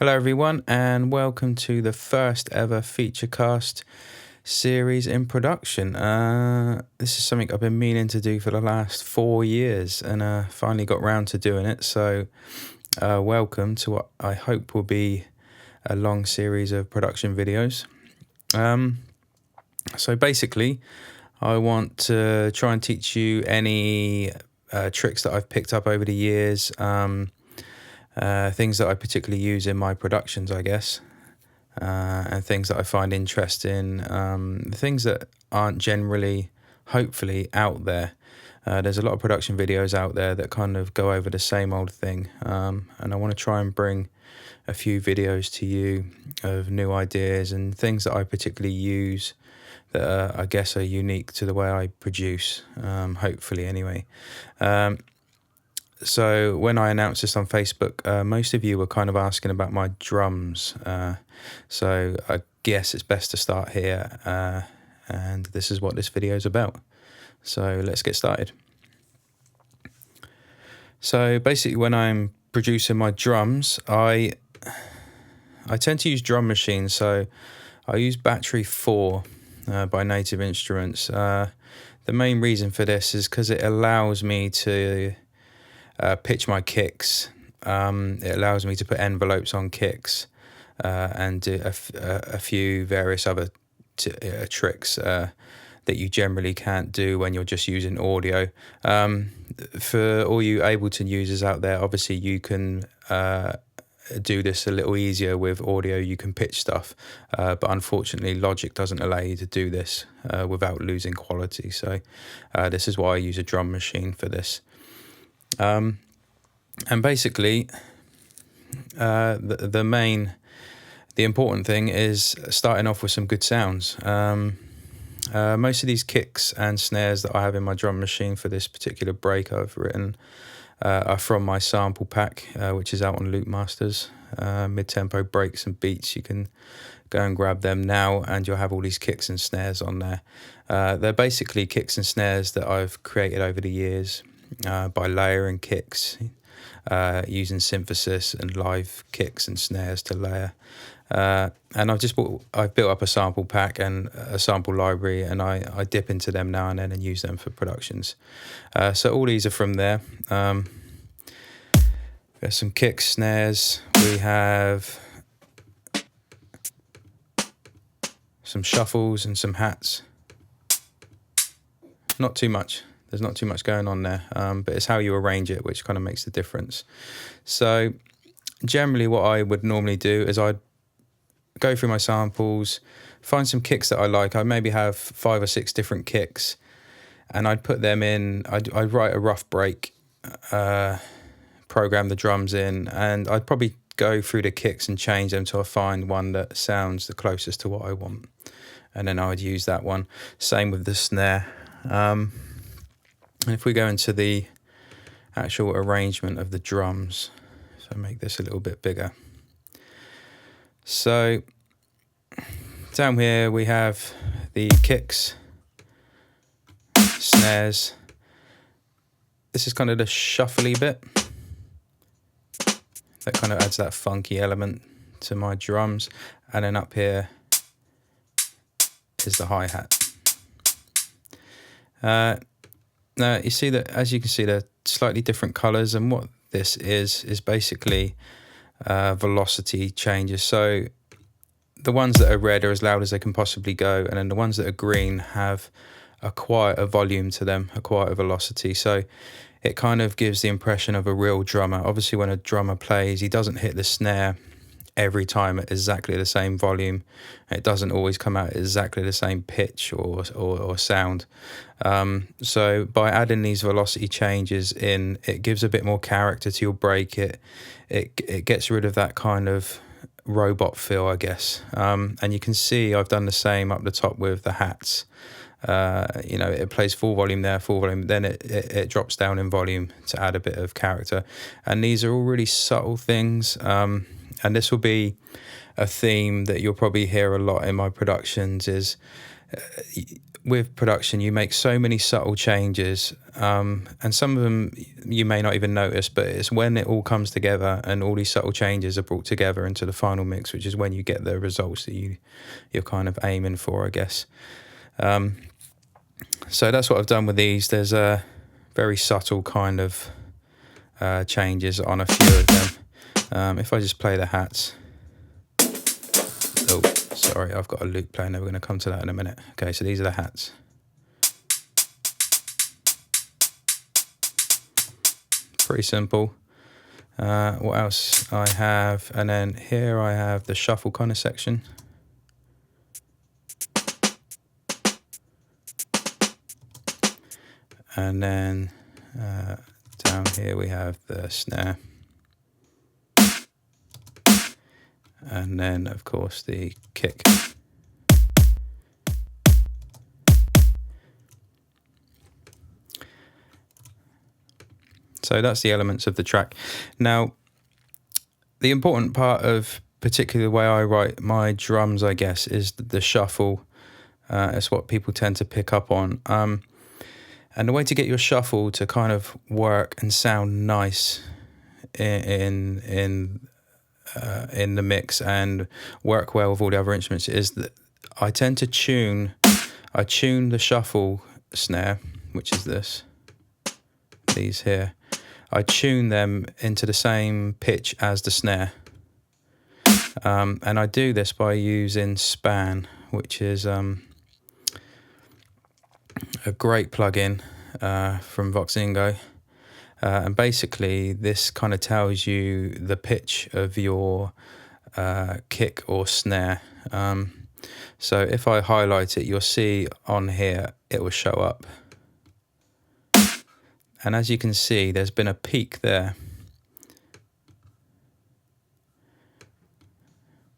Hello everyone and welcome to the first ever Featurecast series in production. This is something I've been meaning to do for the last 4 years and finally got round to doing it. So welcome to what I hope will be a long series of production videos. So basically I want to try and teach you any tricks that I've picked up over the years, things that I particularly use in my productions, I guess, and things that I find interesting, things that aren't generally, hopefully, out there. There's a lot of production videos out there that kind of go over the same old thing, and I want to try and bring a few videos to you of new ideas and things that I particularly use that I guess are unique to the way I produce, hopefully anyway. So when I announced this on Facebook, most of you were kind of asking about my drums. So I guess it's best to start here. And this is what this video is about. So let's get started. So basically when I'm producing my drums, I tend to use drum machines. So I use Battery 4 by Native Instruments. The main reason for this is because it allows me to pitch my kicks. It allows me to put envelopes on kicks and do a few various other tricks that you generally can't do when you're just using audio. For all you Ableton users out there, obviously you can do this a little easier with audio. You can pitch stuff, but unfortunately Logic doesn't allow you to do this without losing quality. So this is why I use a drum machine for this. And basically, the important thing is starting off with some good sounds. Most of these kicks and snares that I have in my drum machine for this particular break I've written are from my sample pack, which is out on Loopmasters. Mid-tempo breaks and beats. You can go and grab them now and you'll have all these kicks and snares on there. They're basically kicks and snares that I've created over the years by layering kicks, using synthesis and live kicks and snares to layer. And I've built up a sample pack and a sample library, and I dip into them now and then and use them for productions. So all these are from there. There's some kicks, snares. We have some shuffles and some hats. Not too much. There's not too much going on there, but it's how you arrange it which kind of makes the difference. So generally what I would normally do is I'd go through my samples, find some kicks that I like. I maybe have 5 or 6 different kicks, and I'd put them in. I'd write a rough break, program the drums in, and I'd probably go through the kicks and change them till I find one that sounds the closest to what I want, and then I would use that one. Same with the snare. And if we go into the actual arrangement of the drums, so make this a little bit bigger. So down here we have the kicks, snares. This is kind of the shuffly bit. That kind of adds that funky element to my drums. And then up here is the hi-hat. Now you see that, as you can see, they're slightly different colors, and what this is basically velocity changes. So the ones that are red are as loud as they can possibly go, and then the ones that are green have a quieter volume to them, a quieter velocity. So it kind of gives the impression of a real drummer. Obviously when a drummer plays, he doesn't hit the snare every time at exactly the same volume. It doesn't always come out at exactly the same pitch or sound. So by adding these velocity changes in, it gives a bit more character to your break. It gets rid of that kind of robot feel, I guess. And you can see I've done the same up the top with the hats. You know, it plays full volume there, full volume, then it drops down in volume to add a bit of character. And these are all really subtle things. And this will be a theme that you'll probably hear a lot in my productions, is with production, you make so many subtle changes, and some of them you may not even notice, but it's when it all comes together and all these subtle changes are brought together into the final mix, which is when you get the results that you're kind of aiming for, I guess. So that's what I've done with these. There's a very subtle kind of changes on a few of them. If I just play the hats. Oh, sorry, I've got a loop playing there. We're going to come to that in a minute. Okay, so these are the hats. Pretty simple. What else I have? And then here I have the shuffle kind of section. And then down here we have the snare. And then, of course, the kick. So that's the elements of the track. Now, the important part of particularly the way I write my drums, I guess, is the shuffle. It's what people tend to pick up on. And the way to get your shuffle to kind of work and sound nice in the mix and work well with all the other instruments is that I tend to tune the shuffle snare, which is these here. I tune them into the same pitch as the snare. And I do this by using Span, which is a great plugin from Voxingo. And basically this kind of tells you the pitch of your kick or snare. So if I highlight it, you'll see on here it will show up. And as you can see, there's been a peak there.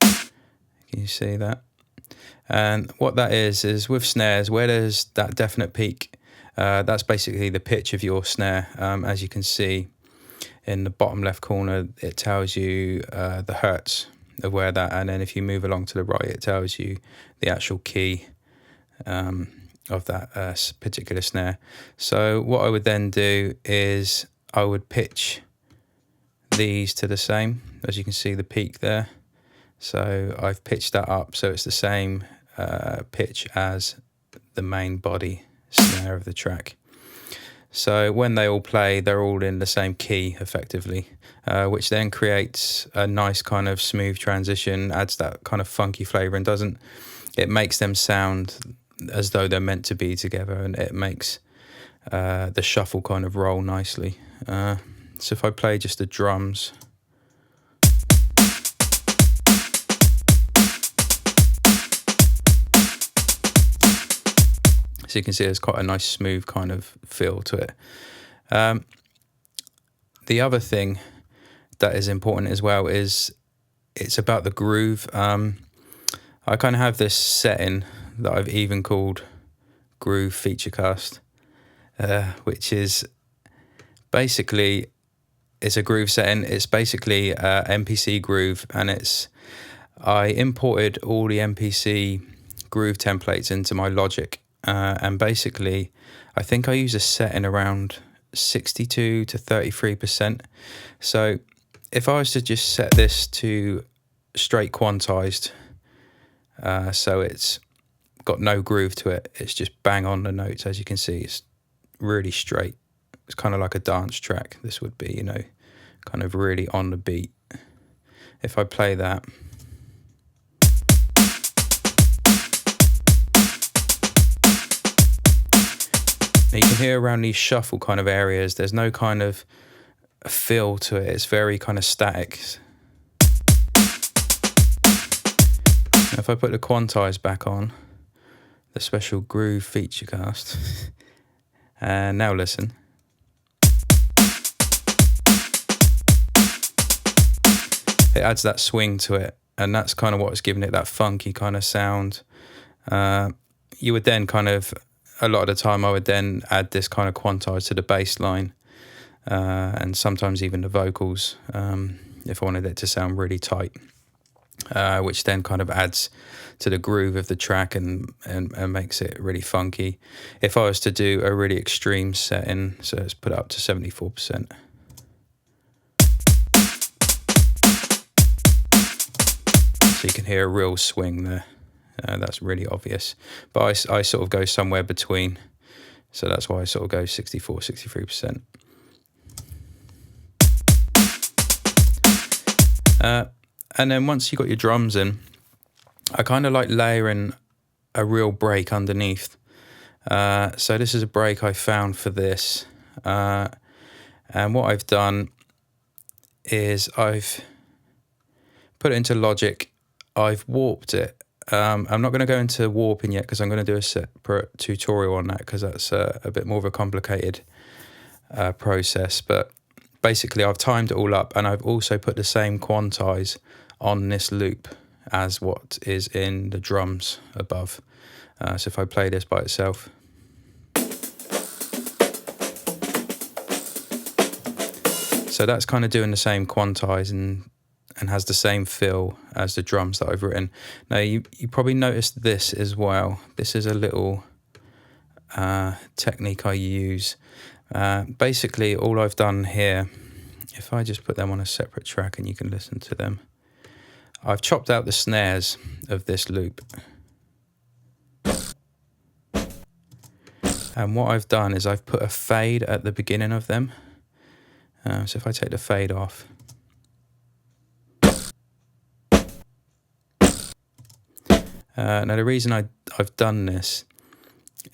Can you see that? And what that is with snares, where there's that definite peak, that's basically the pitch of your snare. As you can see in the bottom left corner, it tells you the hertz of where that, and then if you move along to the right, it tells you the actual key of that particular snare. So what I would then do is I would pitch these to the same, as you can see the peak there. So I've pitched that up so it's the same pitch as the main body snare of the track. So when they all play, they're all in the same key effectively, which then creates a nice kind of smooth transition, adds that kind of funky flavour, and it makes them sound as though they're meant to be together, and it makes the shuffle kind of roll nicely. So if I play just the drums. So you can see there's quite a nice smooth kind of feel to it. The other thing that is important as well is it's about the groove. I kind of have this setting that I've even called Groove Featurecast, which is basically, it's a groove setting. It's basically MPC groove, and I imported all the MPC groove templates into my Logic, and basically I think I use a setting around 62 to 33%. So if I was to just set this to straight quantized, so it's got no groove to it, it's just bang on the notes. As you can see, it's really straight. It's kind of like a dance track. This would be, kind of really on the beat. If I play that, now you can hear around these shuffle kind of areas, there's no kind of feel to it. It's very kind of static. Now if I put the quantize back on, the special Groove Featurecast, and now listen. It adds that swing to it, and that's kind of what's giving it that funky kind of sound. You would then kind of, a lot of the time I would then add this kind of quantize to the bass line, and sometimes even the vocals, if I wanted it to sound really tight. which then kind of adds to the groove of the track and makes it really funky. If I was to do a really extreme setting, so let's put it up to 74%. So you can hear a real swing there. That's really obvious. But I sort of go somewhere between. So that's why I sort of go 64, 63%. And then once you got your drums in, I kind of like layering a real break underneath. So this is a break I found for this. And what I've done is I've put it into Logic. I've warped it. I'm not going to go into warping yet because I'm going to do a separate tutorial on that because that's a bit more of a complicated process. But basically I've timed it all up, and I've also put the same quantize on this loop as what is in the drums above. So if I play this by itself. So that's kind of doing the same quantize and has the same feel as the drums that I've written. Now you probably noticed this as well. This is a little technique I use. Basically all I've done here, if I just put them on a separate track and you can listen to them, I've chopped out the snares of this loop. And what I've done is I've put a fade at the beginning of them. So if I take the fade off, now the reason I've done this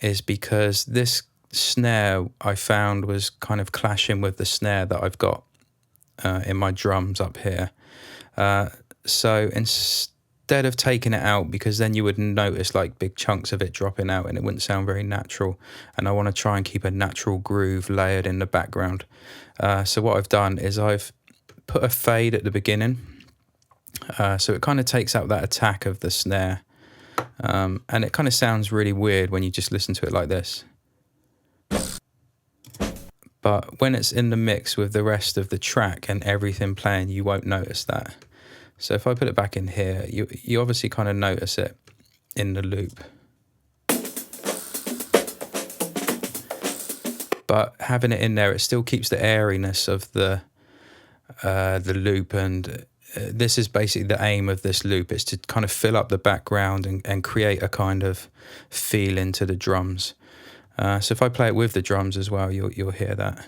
is because this snare I found was kind of clashing with the snare that I've got in my drums up here. So instead of taking it out, because then you would notice like big chunks of it dropping out and it wouldn't sound very natural, and I want to try and keep a natural groove layered in the background. So what I've done is I've put a fade at the beginning, so it kind of takes out that attack of the snare. And it kind of sounds really weird when you just listen to it like this. But when it's in the mix with the rest of the track and everything playing, you won't notice that. So if I put it back in here, you obviously kind of notice it in the loop. But having it in there, it still keeps the airiness of the loop, and this is basically the aim of this loop, is to kind of fill up the background and create a kind of feel into the drums. So if I play it with the drums as well, you'll hear that.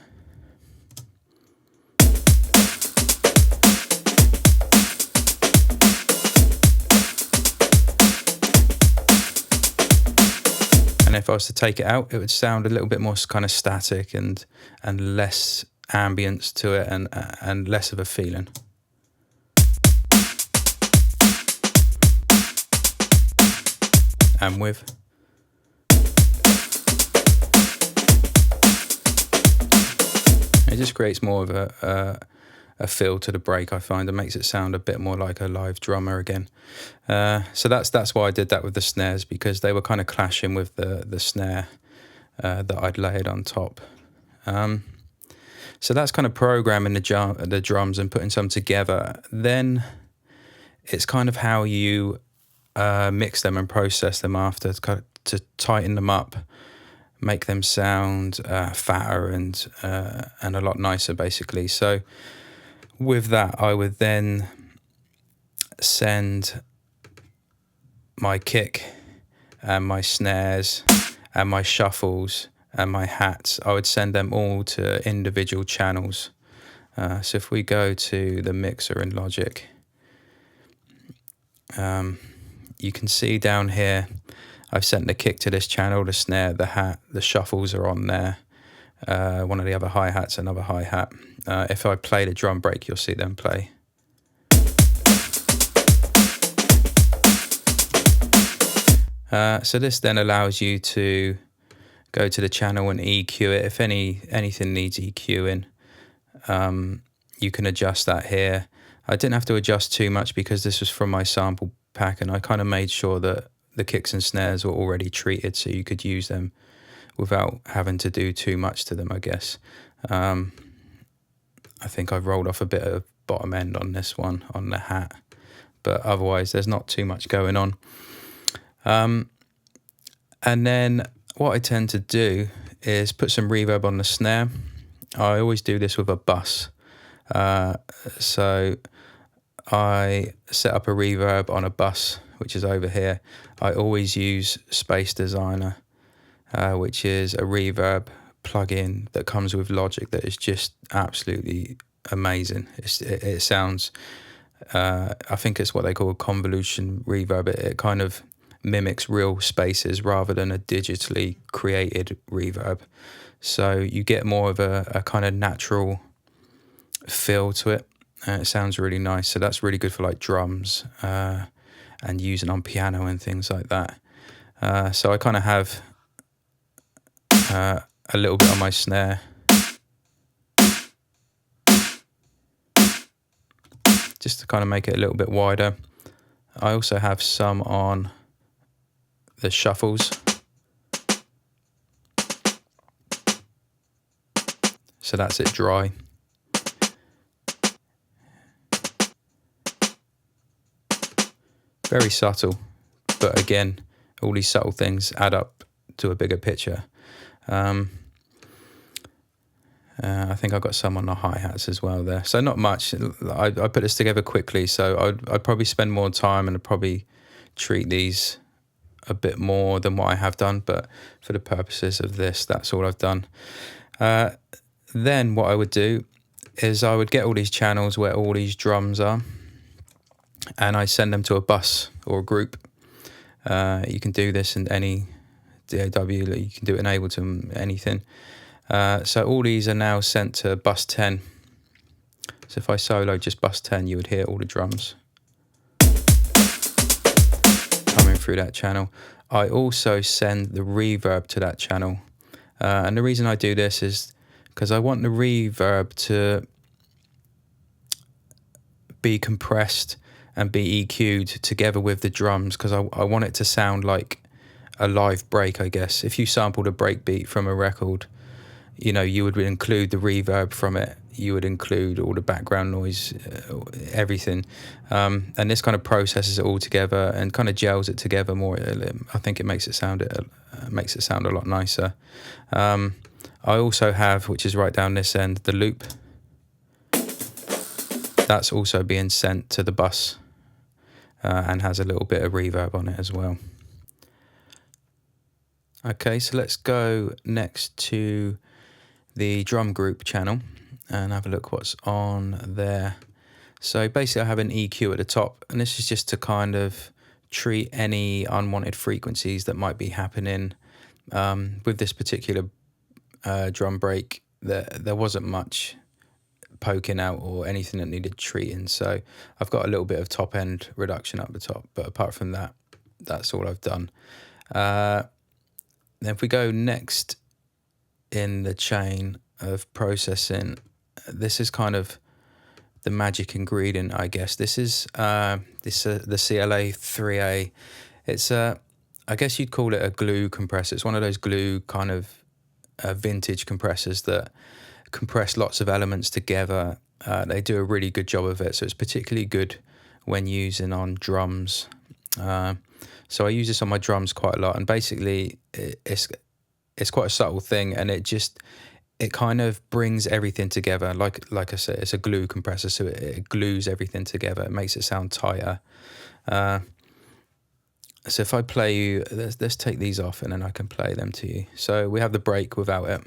And if I was to take it out, it would sound a little bit more kind of static and less ambience to it and less of a feeling. And with. It just creates more of a feel to the break, I find, and makes it sound a bit more like a live drummer again. So that's why I did that with the snares, because they were kind of clashing with the snare that I'd layered on top. So that's kind of programming the drums and putting some together. Then it's kind of how you mix them and process them after to tighten them up, make them sound fatter and a lot nicer, basically. So with that, I would then send my kick and my snares and my shuffles and my hats, I would send them all to individual channels. So if we go to the mixer in Logic, you can see down here, I've sent the kick to this channel, the snare, the hat, the shuffles are on there. One of the other hi-hats, another hi-hat. If I play the drum break, you'll see them play. So this then allows you to go to the channel and EQ it. If anything needs EQing, you can adjust that here. I didn't have to adjust too much because this was from my sample pack, and I kind of made sure that the kicks and snares were already treated so you could use them without having to do too much to them, I guess. I think I've rolled off a bit of bottom end on this one, on the hat, but otherwise there's not too much going on. And then what I tend to do is put some reverb on the snare. I always do this with a bus. So I set up a reverb on a bus, which is over here. I always use Space Designer, which is a reverb plugin that comes with Logic that is just absolutely amazing. It sounds, I think it's what they call convolution reverb. It kind of mimics real spaces rather than a digitally created reverb. So you get more of a kind of natural feel to it. It sounds really nice. So that's really good for like drums and using on piano and things like that. So I kind of have a little bit on my snare. Just to kind of make it a little bit wider. I also have some on the shuffles. So that's it dry. Very subtle, but again, all these subtle things add up to a bigger picture. I think I've got some on the hi-hats as well there. So not much. I put this together quickly, so I'd probably spend more time and I'd probably treat these a bit more than what I have done, but for the purposes of this, that's all I've done. Then what I would do is I would get all these channels where all these drums are, and I send them to a bus or a group. You can do this in any DAW, you can do it in Ableton, anything. So all these are now sent to bus 10. So if I solo just bus 10, you would hear all the drums coming through that channel. I also send the reverb to that channel. And the reason I do this is because I want the reverb to be compressed and be EQ'd together with the drums, because I want it to sound like a live break, I guess. If you sampled a break beat from a record, you know, you would include the reverb from it, you would include all the background noise, everything. And this kind of processes it all together and kind of gels it together more. I think it makes it sound a lot nicer. I also have, which is right down this end, the loop. That's also being sent to the bus and has a little bit of reverb on it as well. Okay, so let's go next to the drum group channel and have a look what's on there. So basically I have an EQ at the top, and this is just to kind of treat any unwanted frequencies that might be happening. With this particular drum break, there wasn't much poking out or anything that needed treating, so I've got a little bit of top end reduction up the top, but apart from that, that's all I've done. Then if we go next in the chain of processing, this is kind of the magic ingredient, I guess. This is the CLA 3A. It's I guess you'd call it a glue compressor. It's one of those glue kind of vintage compressors that compress lots of elements together. They do a really good job of it, so it's particularly good when using on drums. So I use this on my drums quite a lot, and basically it's quite a subtle thing, and it kind of brings everything together. Like I said, it's a glue compressor, so it glues everything together. It makes it sound tighter. So if I play you, let's take these off, and then I can play them to you. So we have the break without it.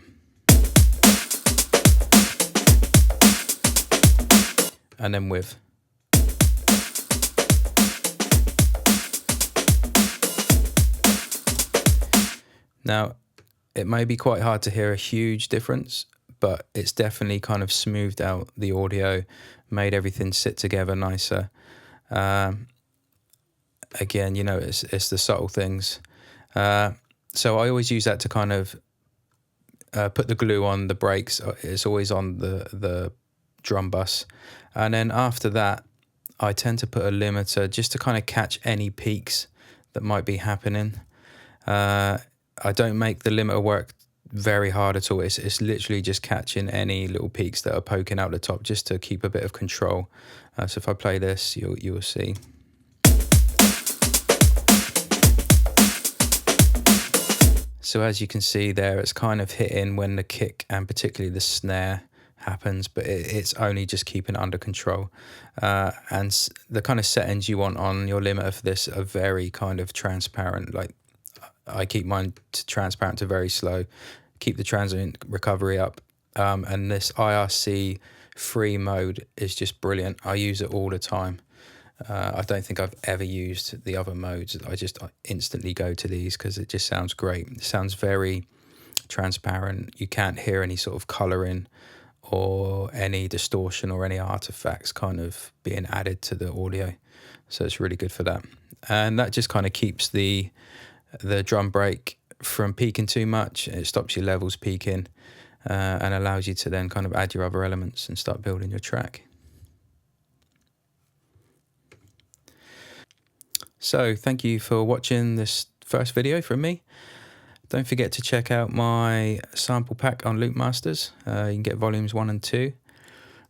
And then with. Now, it may be quite hard to hear a huge difference, but it's definitely kind of smoothed out the audio, made everything sit together nicer. Again, you know, it's the subtle things. So I always use that to kind of put the glue on the brakes. It's always on the drum bus. And then after that, I tend to put a limiter just to kind of catch any peaks that might be happening. I don't make the limiter work very hard at all. It's literally just catching any little peaks that are poking out the top, just to keep a bit of control. So if I play this, you'll see. So as you can see there, it's kind of hitting when the kick and particularly the snare happens, but it's only just keeping it under control. And the kind of settings you want on your limiter for this are very kind of transparent. Like I keep mine transparent to very slow, keep the transient recovery up. And this IRC free mode is just brilliant. I use it all the time. I don't think I've ever used the other modes. I instantly go to these because it just sounds great. It sounds very transparent. You can't hear any sort of colouring or any distortion or any artifacts kind of being added to the audio. So it's really good for that. And that just kind of keeps the drum break from peaking too much. It stops your levels peaking and allows you to then kind of add your other elements and start building your track. So thank you for watching this first video from me. Don't forget to check out my sample pack on Loopmasters. You can get volumes 1 and 2.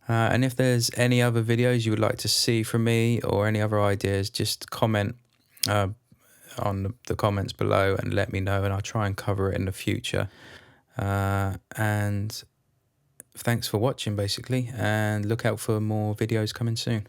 And if there's any other videos you would like to see from me or any other ideas, just comment on the comments below and let me know, and I'll try and cover it in the future. And thanks for watching basically, and look out for more videos coming soon.